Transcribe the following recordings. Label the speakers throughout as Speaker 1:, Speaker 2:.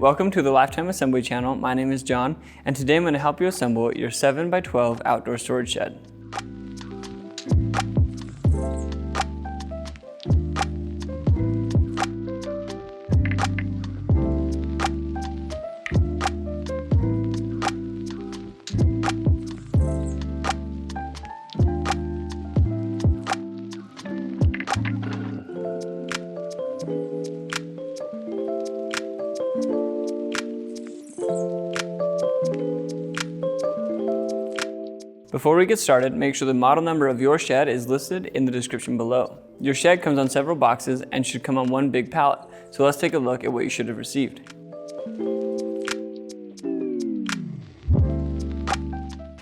Speaker 1: Welcome to the Lifetime Assembly channel. My name is John, and today I'm going to help you assemble your 7x12 outdoor storage shed. Before we get started, make sure the model number of your shed is listed in the description below. Your shed comes on several boxes and should come on one big pallet, so let's take a look at what you should have received.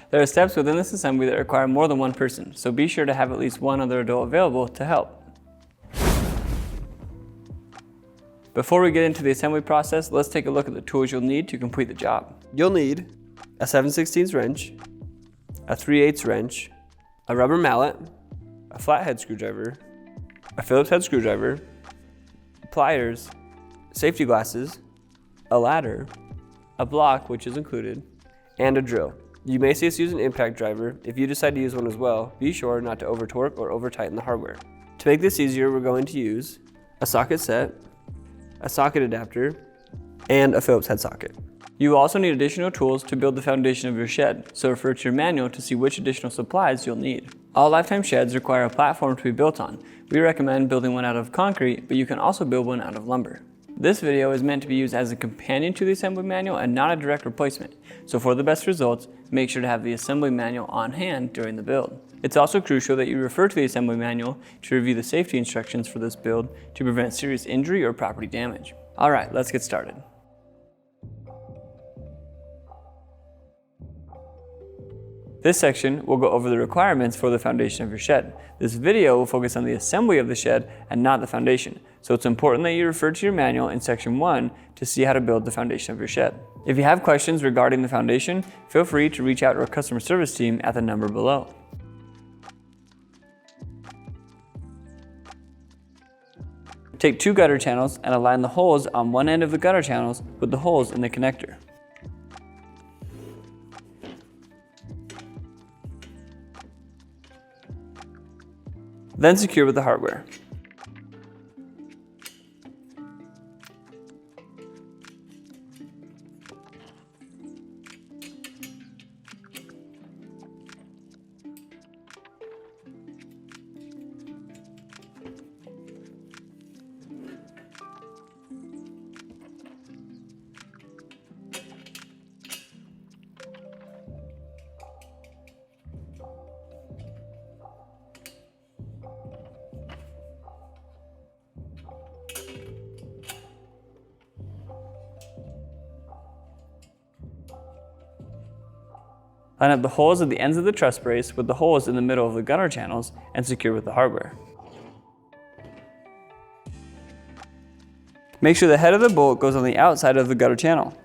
Speaker 1: There are steps within this assembly that require more than one person, so be sure to have at least one other adult available to help. Before we get into the assembly process, let's take a look at the tools you'll need to complete the job. You'll need a 7/16 wrench, a 3/8 wrench, a rubber mallet, a flathead screwdriver, a Phillips head screwdriver, pliers, safety glasses, a ladder, a block which is included, and a drill. You may see us use an impact driver. If you decide to use one as well, be sure not to over torque or over tighten the hardware. To make this easier, we're going to use a socket set, a socket adapter, and a Phillips head socket. You will also need additional tools to build the foundation of your shed, so refer to your manual to see which additional supplies you'll need. All Lifetime sheds require a platform to be built on. We recommend building one out of concrete, but you can also build one out of lumber. This video is meant to be used as a companion to the assembly manual and not a direct replacement, so for the best results, make sure to have the assembly manual on hand during the build. It's also crucial that you refer to the assembly manual to review the safety instructions for this build to prevent serious injury or property damage. Alright, let's get started. This section will go over the requirements for the foundation of your shed. This video will focus on the assembly of the shed and not the foundation, so it's important that you refer to your manual in section 1 to see how to build the foundation of your shed. If you have questions regarding the foundation, feel free to reach out to our customer service team at the number below. Take 2 gutter channels and align the holes on one end of the gutter channels with the holes in the connector. Then secure with the hardware. Line up the holes at the ends of the truss brace with the holes in the middle of the gutter channels and secure with the hardware. Make sure the head of the bolt goes on the outside of the gutter channel.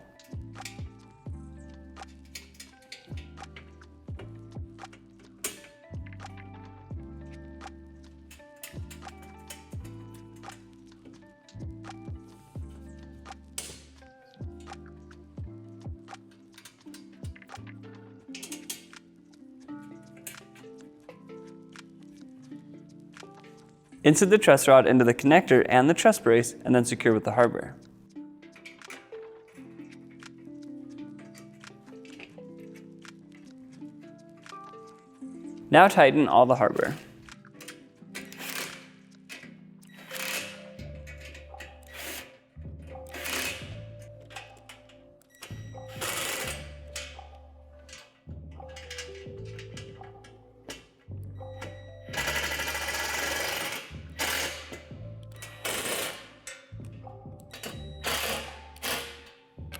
Speaker 1: Insert the truss rod into the connector and the truss brace and then secure with the hardware. Now tighten all the hardware.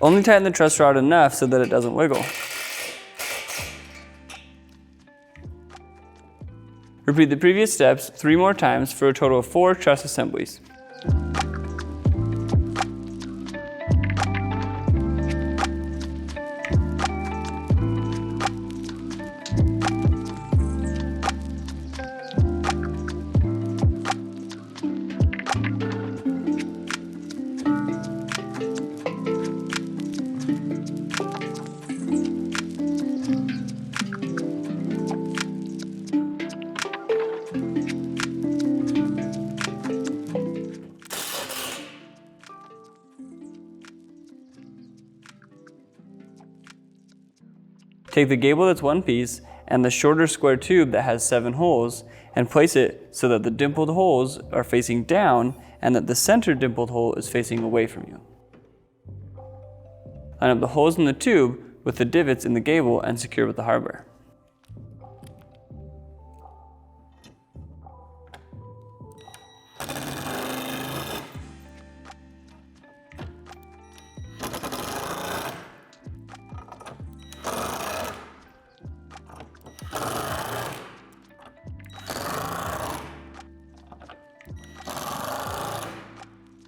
Speaker 1: Only tighten the truss rod enough so that it doesn't wiggle. Repeat the previous steps 3 more times for a total of 4 truss assemblies. Take the gable that's one piece and the shorter square tube that has 7 holes and place it so that the dimpled holes are facing down and that the center dimpled hole is facing away from you. Line up the holes in the tube with the divots in the gable and secure with the hardware.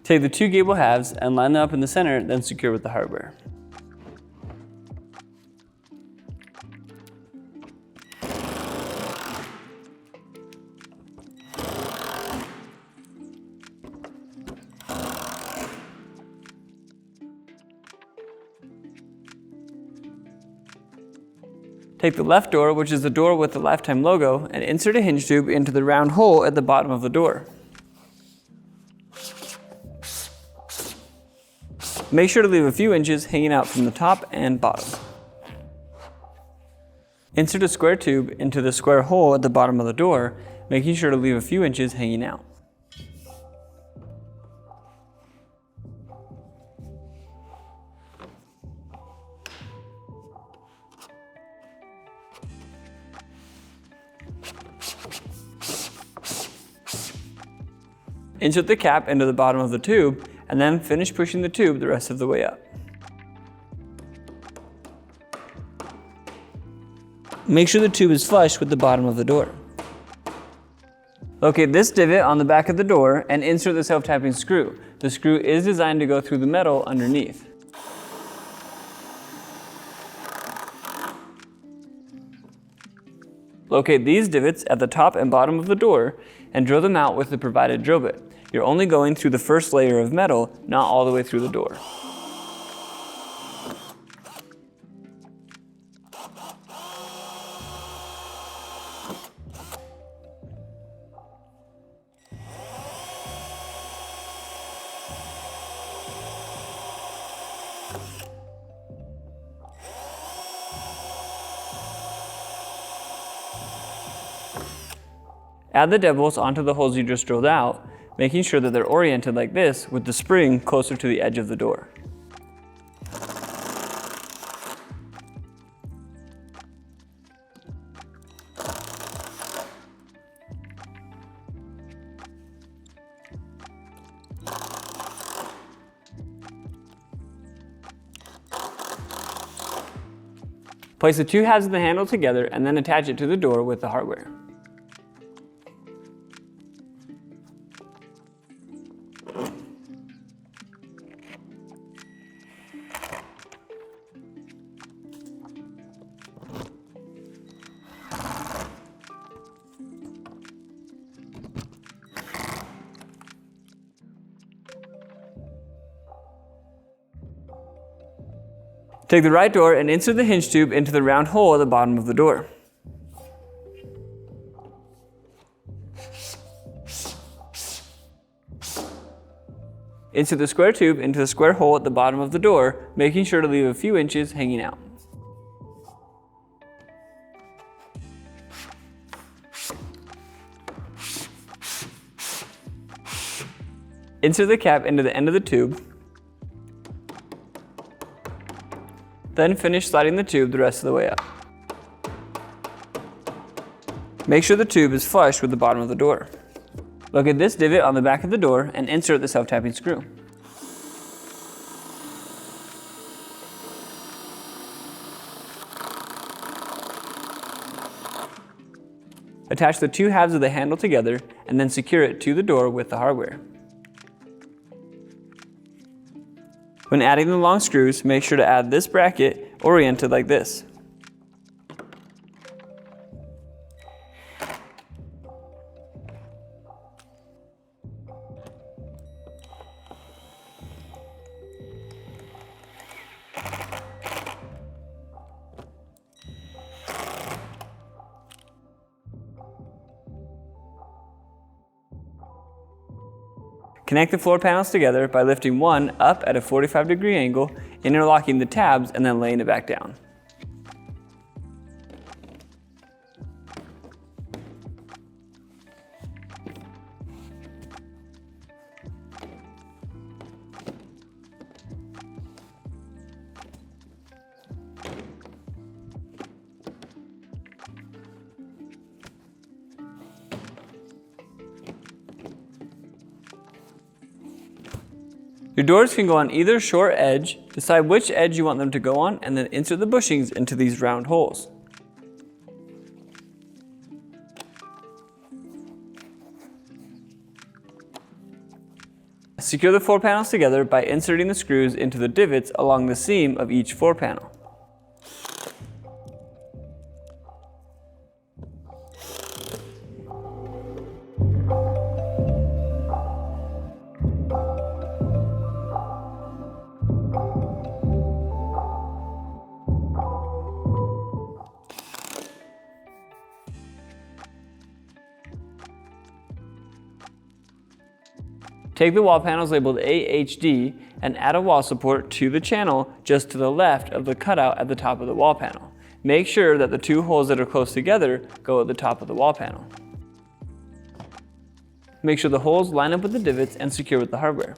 Speaker 1: Take the 2 gable halves and line them up in the center, then secure with the hardware. Take the left door, which is the door with the Lifetime logo, and insert a hinge tube into the round hole at the bottom of the door. Make sure to leave a few inches hanging out from the top and bottom. Insert a square tube into the square hole at the bottom of the door, making sure to leave a few inches hanging out. Insert the cap into the bottom of the tube and then finish pushing the tube the rest of the way up. Make sure the tube is flush with the bottom of the door. Locate this divot on the back of the door and insert the self-tapping screw. The screw is designed to go through the metal underneath. Locate these divots at the top and bottom of the door and drill them out with the provided drill bit. You're only going through the first layer of metal, not all the way through the door. Add the dead bolts onto the holes you just drilled out, making sure that they're oriented like this with the spring closer to the edge of the door. Place the 2 halves of the handle together and then attach it to the door with the hardware. Take the right door and insert the hinge tube into the round hole at the bottom of the door. Insert the square tube into the square hole at the bottom of the door, making sure to leave a few inches hanging out. Insert the cap into the end of the tube. Then finish sliding the tube the rest of the way up. Make sure the tube is flush with the bottom of the door. Locate this divot on the back of the door and insert the self-tapping screw. Attach the 2 halves of the handle together and then secure it to the door with the hardware. When adding the long screws, make sure to add this bracket oriented like this. Connect the floor panels together by lifting one up at a 45-degree angle, interlocking the tabs, and then laying it back down. Your doors can go on either short edge. Decide which edge you want them to go on and then insert the bushings into these round holes. Secure the floor panels together by inserting the screws into the divots along the seam of each floor panel. Take the wall panels labeled AHD and add a wall support to the channel just to the left of the cutout at the top of the wall panel. Make sure that the two holes that are close together go at the top of the wall panel. Make sure the holes line up with the divots and secure with the hardware.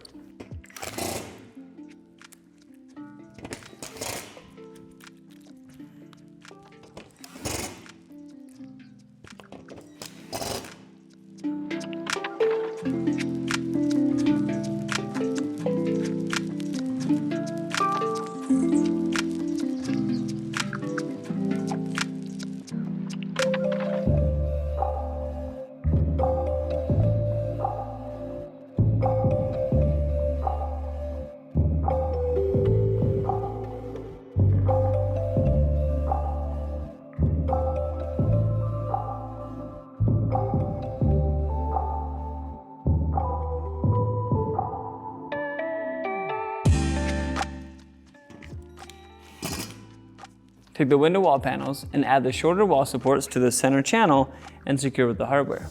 Speaker 1: Take the window wall panels and add the shorter wall supports to the center channel and secure with the hardware.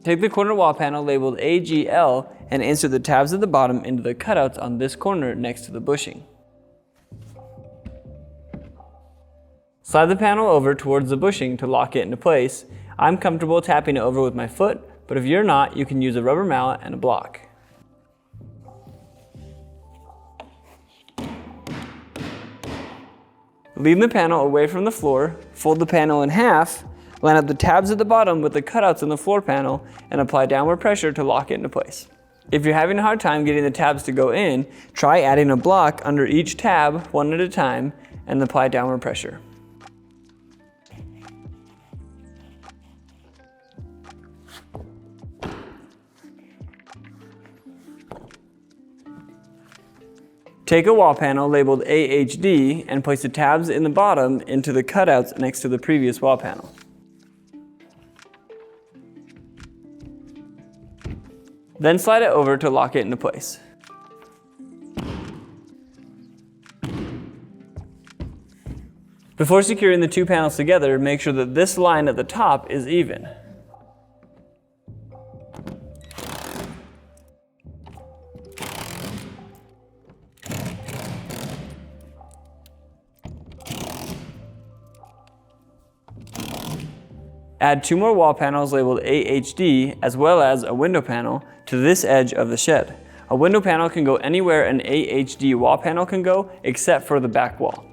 Speaker 1: Take the corner wall panel labeled AGL and insert the tabs at the bottom into the cutouts on this corner next to the bushing. Slide the panel over towards the bushing to lock it into place. I'm comfortable tapping it over with my foot, but if you're not, you can use a rubber mallet and a block. Lean the panel away from the floor, fold the panel in half, line up the tabs at the bottom with the cutouts in the floor panel, and apply downward pressure to lock it into place. If you're having a hard time getting the tabs to go in, try adding a block under each tab one at a time and apply downward pressure. Take a wall panel labeled AHD and place the tabs in the bottom into the cutouts next to the previous wall panel. Then slide it over to lock it into place. Before securing the two panels together, make sure that this line at the top is even. Add two more wall panels labeled AHD as well as a window panel to this edge of the shed. A window panel can go anywhere an AHD wall panel can go except for the back wall.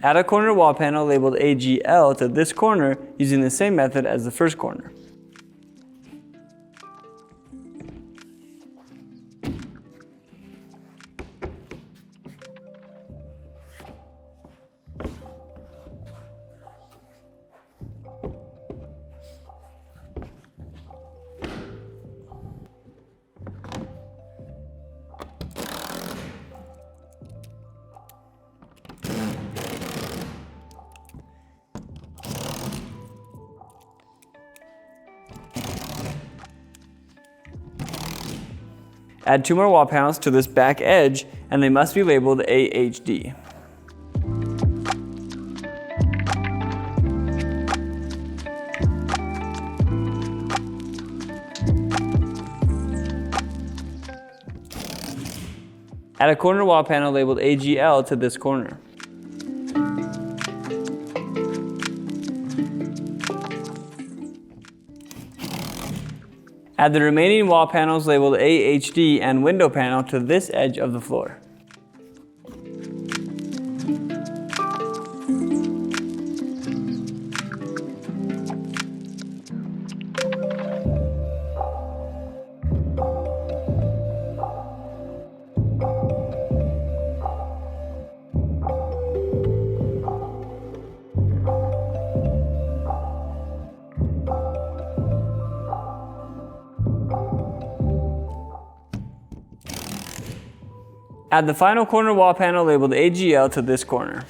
Speaker 1: Add a corner wall panel labeled AGL to this corner using the same method as the first corner. Add 2 more wall panels to this back edge, and they must be labeled AHD. Add a corner wall panel labeled AGL to this corner. Add the remaining wall panels labeled AHD and window panel to this edge of the floor. Add the final corner wall panel labeled AGL to this corner.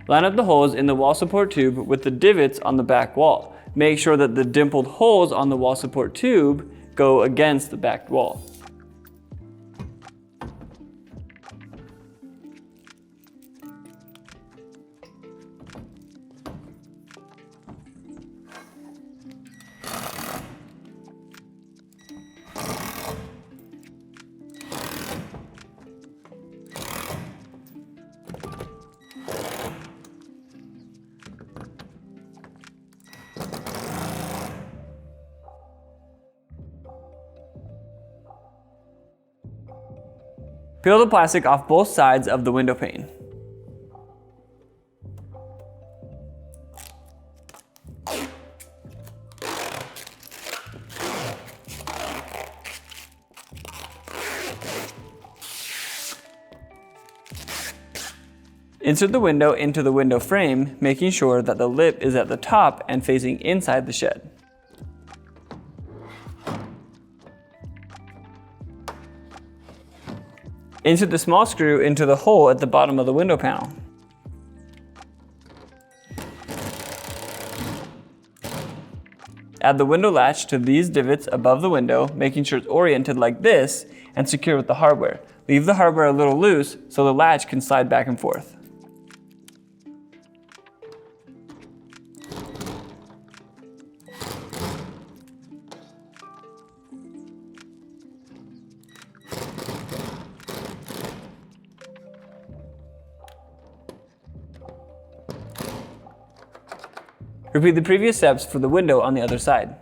Speaker 1: Line up the holes in the wall support tube with the divots on the back wall. Make sure that the dimpled holes on the wall support tube go against the back wall. Peel the plastic off both sides of the window pane. Insert the window into the window frame, making sure that the lip is at the top and facing inside the shed. Insert the small screw into the hole at the bottom of the window panel. Add the window latch to these divots above the window, making sure it's oriented like this and secure with the hardware. Leave the hardware a little loose so the latch can slide back and forth. Repeat the previous steps for the window on the other side.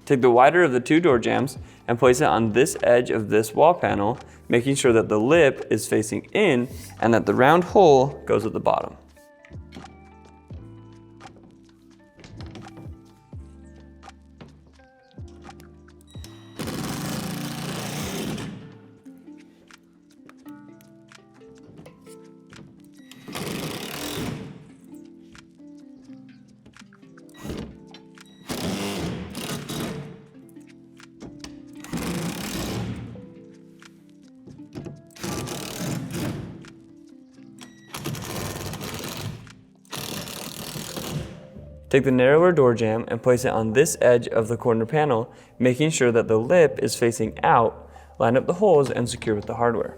Speaker 1: Take the wider of the 2 door jambs and place it on this edge of this wall panel, making sure that the lip is facing in and that the round hole goes at the bottom. Take the narrower door jamb and place it on this edge of the corner panel, making sure that the lip is facing out. Line up the holes and secure with the hardware.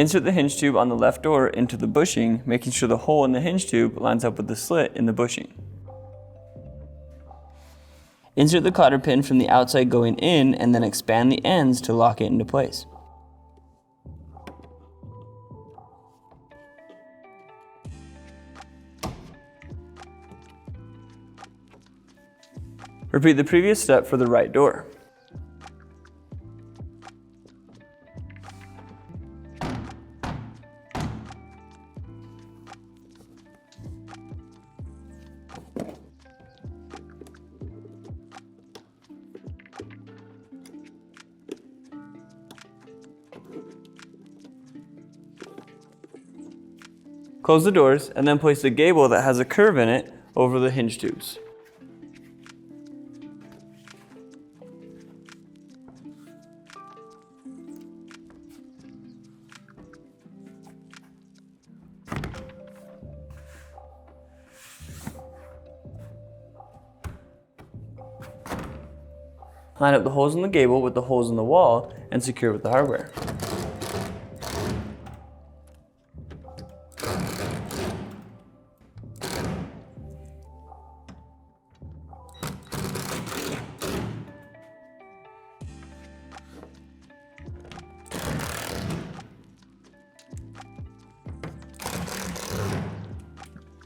Speaker 1: Insert the hinge tube on the left door into the bushing, making sure the hole in the hinge tube lines up with the slit in the bushing. Insert the cotter pin from the outside going in and then expand the ends to lock it into place. Repeat the previous step for the right door. Close the doors and then place the gable that has a curve in it over the hinge tubes. Line up the holes in the gable with the holes in the wall and secure with the hardware.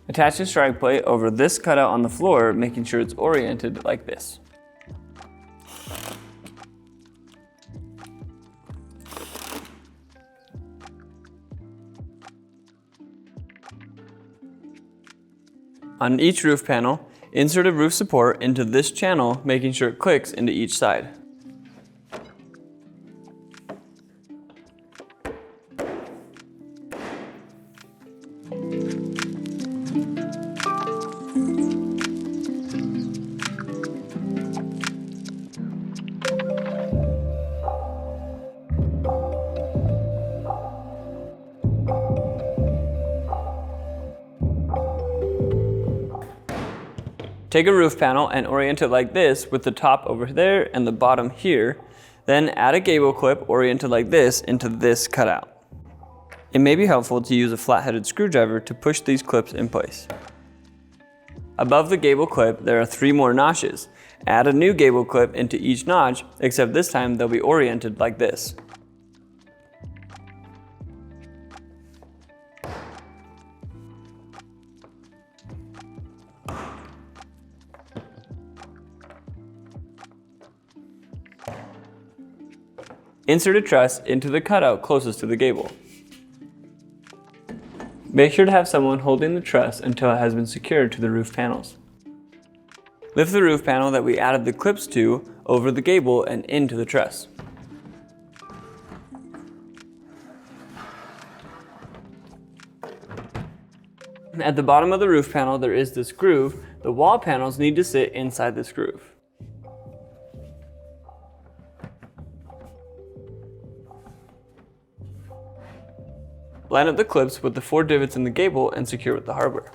Speaker 1: Attach the strike plate over this cutout on the floor, making sure it's oriented like this. On each roof panel, insert a roof support into this channel, making sure it clicks into each side. Take a roof panel and orient it like this with the top over there and the bottom here. Then add a gable clip oriented like this into this cutout. It may be helpful to use a flat-headed screwdriver to push these clips in place. Above the gable clip, there are 3 more notches. Add a new gable clip into each notch, except this time they'll be oriented like this. Insert a truss into the cutout closest to the gable. Make sure to have someone holding the truss until it has been secured to the roof panels. Lift the roof panel that we added the clips to over the gable and into the truss. At the bottom of the roof panel there is this groove. The wall panels need to sit inside this groove. Line up the clips with the 4 divots in the gable and secure with the hardware.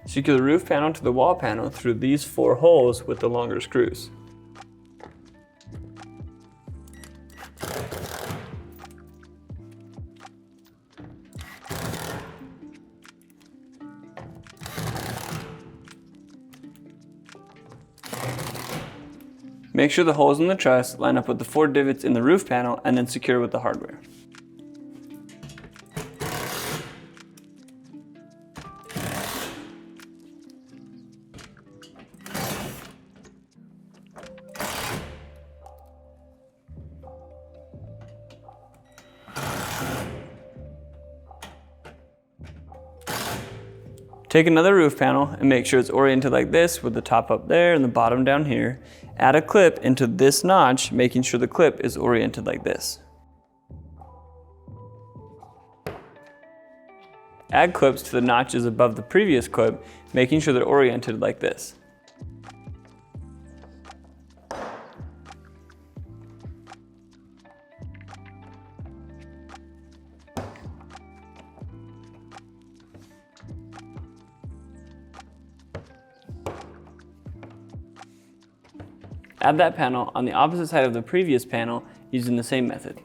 Speaker 1: Secure the roof panel to the wall panel through these 4 holes with the longer screws. Make sure the holes in the truss line up with the 4 divots in the roof panel and then secure with the hardware. Take another roof panel and make sure it's oriented like this with the top up there and the bottom down here. Add a clip into this notch, making sure the clip is oriented like this. Add clips to the notches above the previous clip, making sure they're oriented like this. Add that panel on the opposite side of the previous panel using the same method.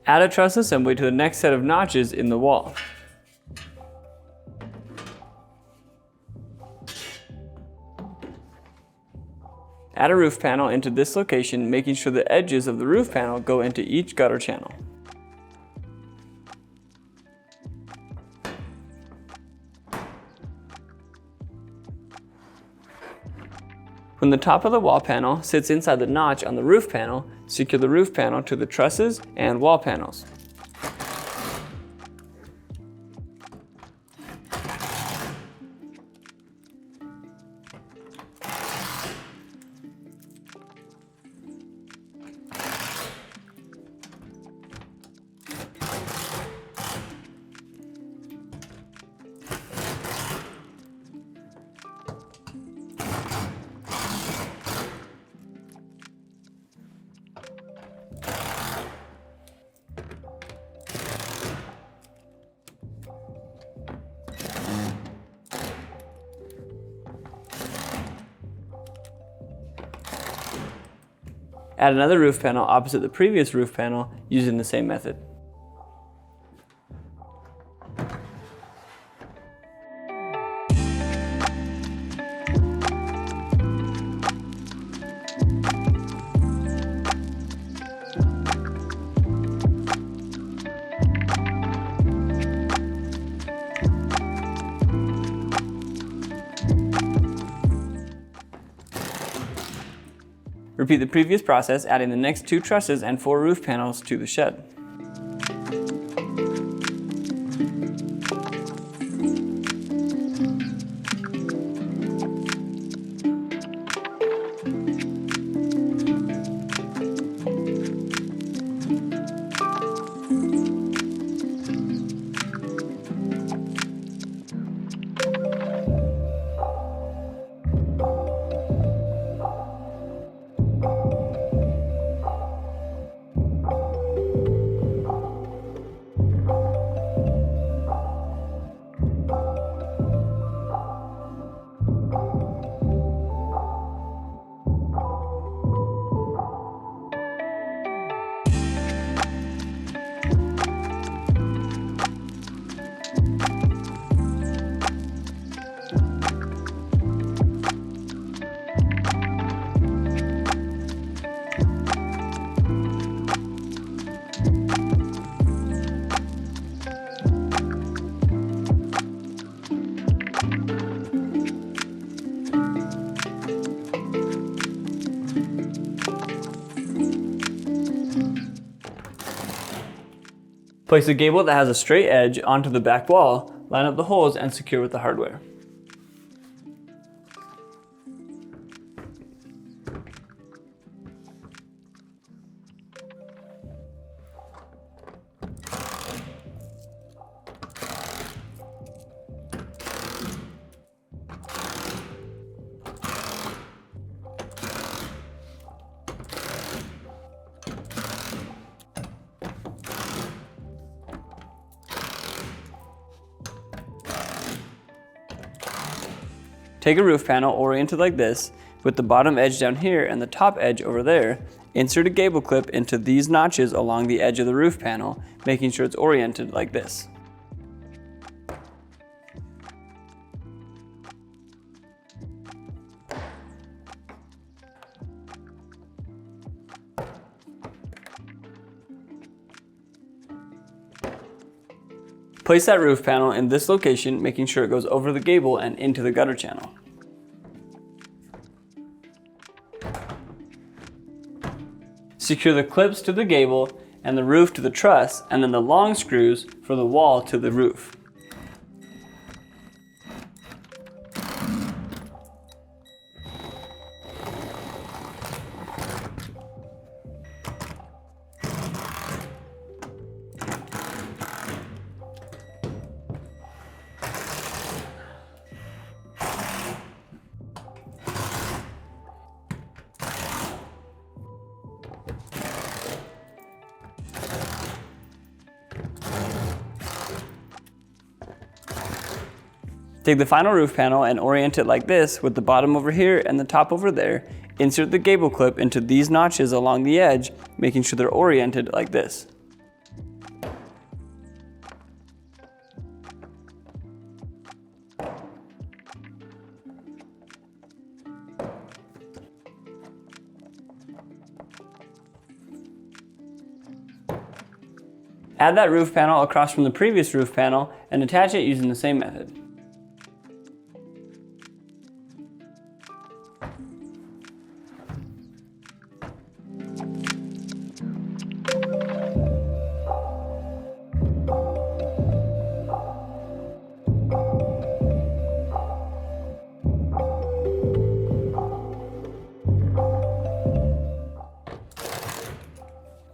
Speaker 1: Add a truss assembly to the next set of notches in the wall. Add a roof panel into this location, making sure the edges of the roof panel go into each gutter channel. When the top of the wall panel sits inside the notch on the roof panel, secure the roof panel to the trusses and wall panels. Add another roof panel opposite the previous roof panel using the same method. Repeat the previous process, adding the next 2 trusses and 4 roof panels to the shed. Place a gable that has a straight edge onto the back wall, line up the holes, and secure with the hardware. Take a roof panel oriented like this, with the bottom edge down here and the top edge over there. Insert a gable clip into these notches along the edge of the roof panel, making sure it's oriented like this. Place that roof panel in this location, making sure it goes over the gable and into the gutter channel. Secure the clips to the gable and the roof to the truss, and then the long screws for the wall to the roof. Take the final roof panel and orient it like this with the bottom over here and the top over there. Insert the gable clip into these notches along the edge, making sure they're oriented like this. Add that roof panel across from the previous roof panel and attach it using the same method.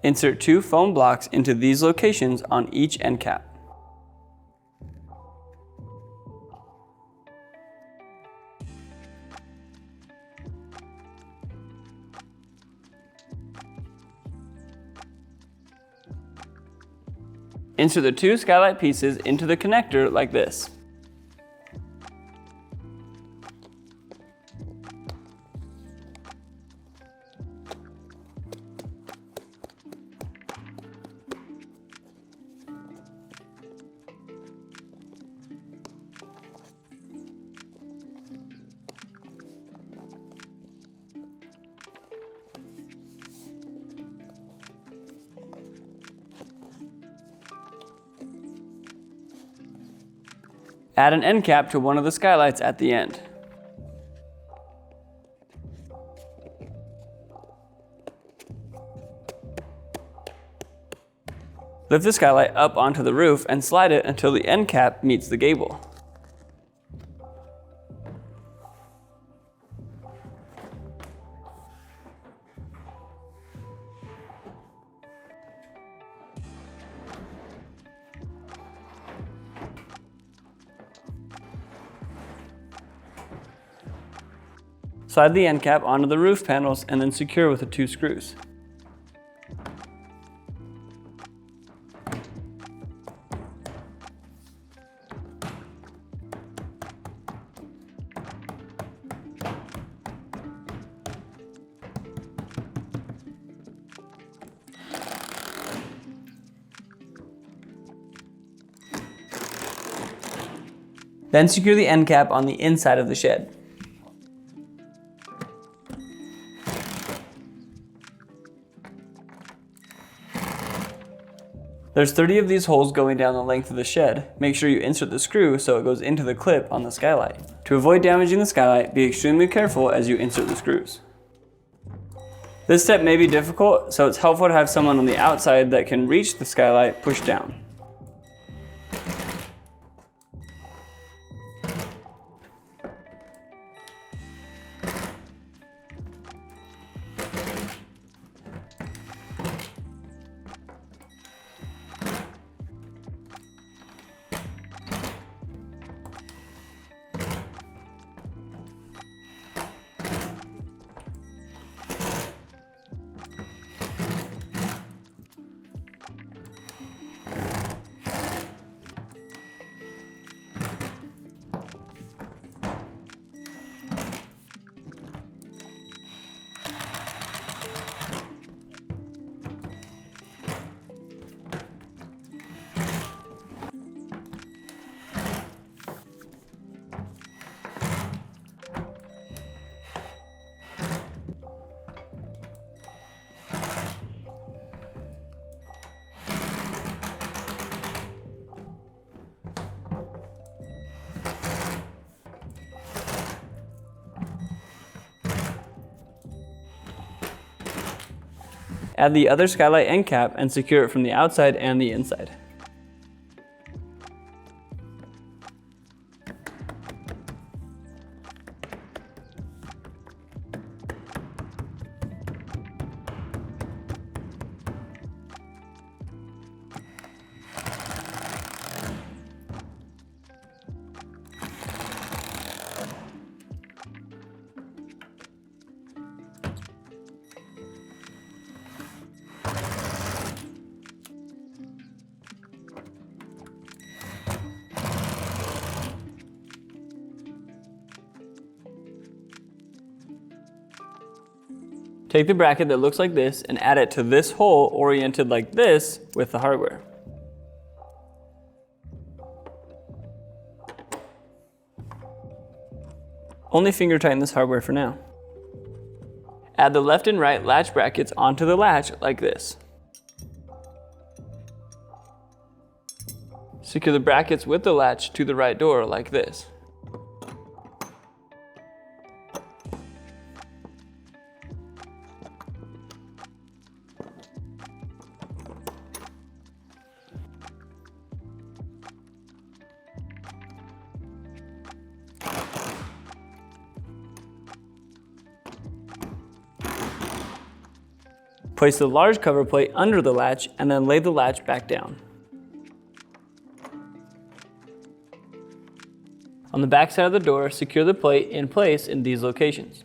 Speaker 1: Insert 2 foam blocks into these locations on each end cap. Insert the 2 skylight pieces into the connector like this. Add an end cap to one of the skylights at the end. Lift the skylight up onto the roof and slide it until the end cap meets the gable. Slide the end cap onto the roof panels and then secure with the 2 screws. Then secure the end cap on the inside of the shed. There's 30 of these holes going down the length of the shed. Make sure you insert the screw so it goes into the clip on the skylight. To avoid damaging the skylight, be extremely careful as you insert the screws. This step may be difficult, so it's helpful to have someone on the outside that can reach the skylight push down. Add the other skylight end cap and secure it from the outside and the inside. Take the bracket that looks like this and add it to this hole oriented like this with the hardware. Only finger tighten this hardware for now. Add the left and right latch brackets onto the latch like this. Secure the brackets with the latch to the right door like this. Place the large cover plate under the latch and then lay the latch back down. On the back side of the door, secure the plate in place in these locations.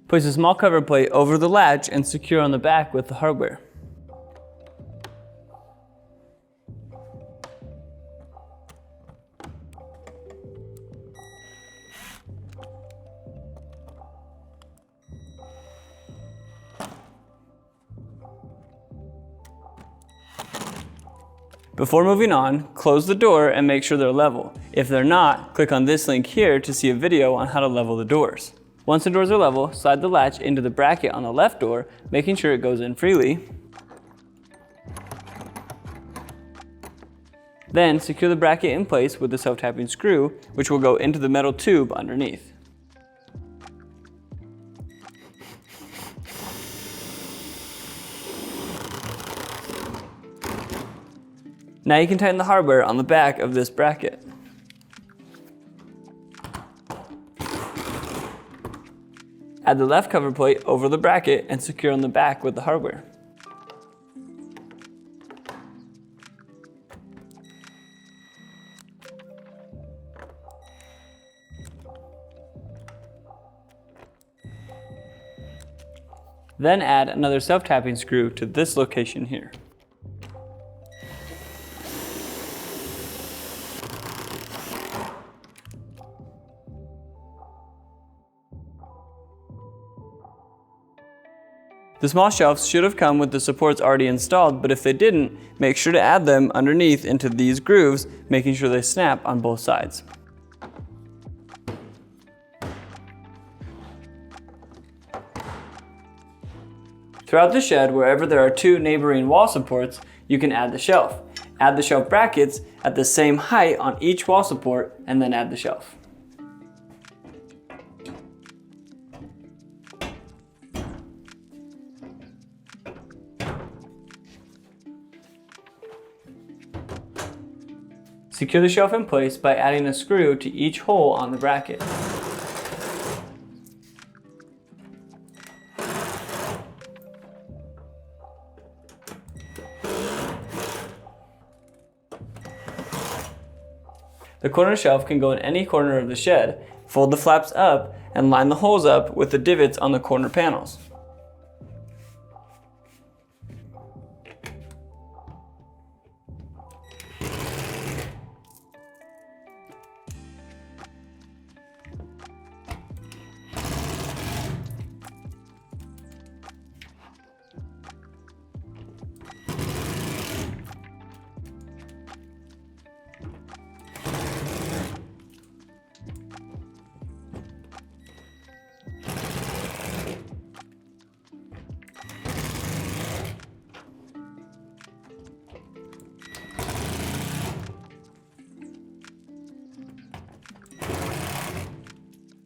Speaker 1: Place a small cover plate over the latch and secure on the back with the hardware. Before moving on, close the door and make sure they're level. If they're not, click on this link here to see a video on how to level the doors. Once the doors are level, slide the latch into the bracket on the left door, making sure it goes in freely. Then secure the bracket in place with the self-tapping screw, which will go into the metal tube underneath. Now you can tighten the hardware on the back of this bracket. Add the left cover plate over the bracket and secure on the back with the hardware. Then add another self-tapping screw to this location here. The small shelves should have come with the supports already installed, but if they didn't, make sure to add them underneath into these grooves, making sure they snap on both sides. Throughout the shed, wherever there are two neighboring wall supports, you can add the shelf. Add the shelf brackets at the same height on each wall support, and then add the shelf. Secure the shelf in place by adding a screw to each hole on the bracket. The corner shelf can go in any corner of the shed. Fold the flaps up and line the holes up with the divots on the corner panels.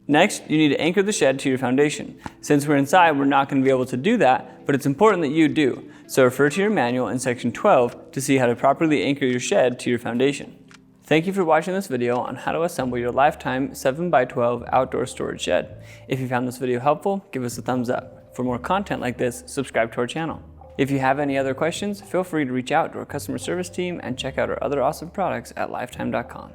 Speaker 1: Next, you need to anchor the shed to your foundation. Since we're inside, we're not going to be able to do that, but it's important that you do. So refer to your manual in section 12 to see how to properly anchor your shed to your foundation. Thank you for watching this video on how to assemble your lifetime 7x12 outdoor storage shed. If you found this video helpful, give us a thumbs up. For more content like this, subscribe to our channel. If you have any other questions, feel free to reach out to our customer service team and check out our other awesome products at lifetime.com.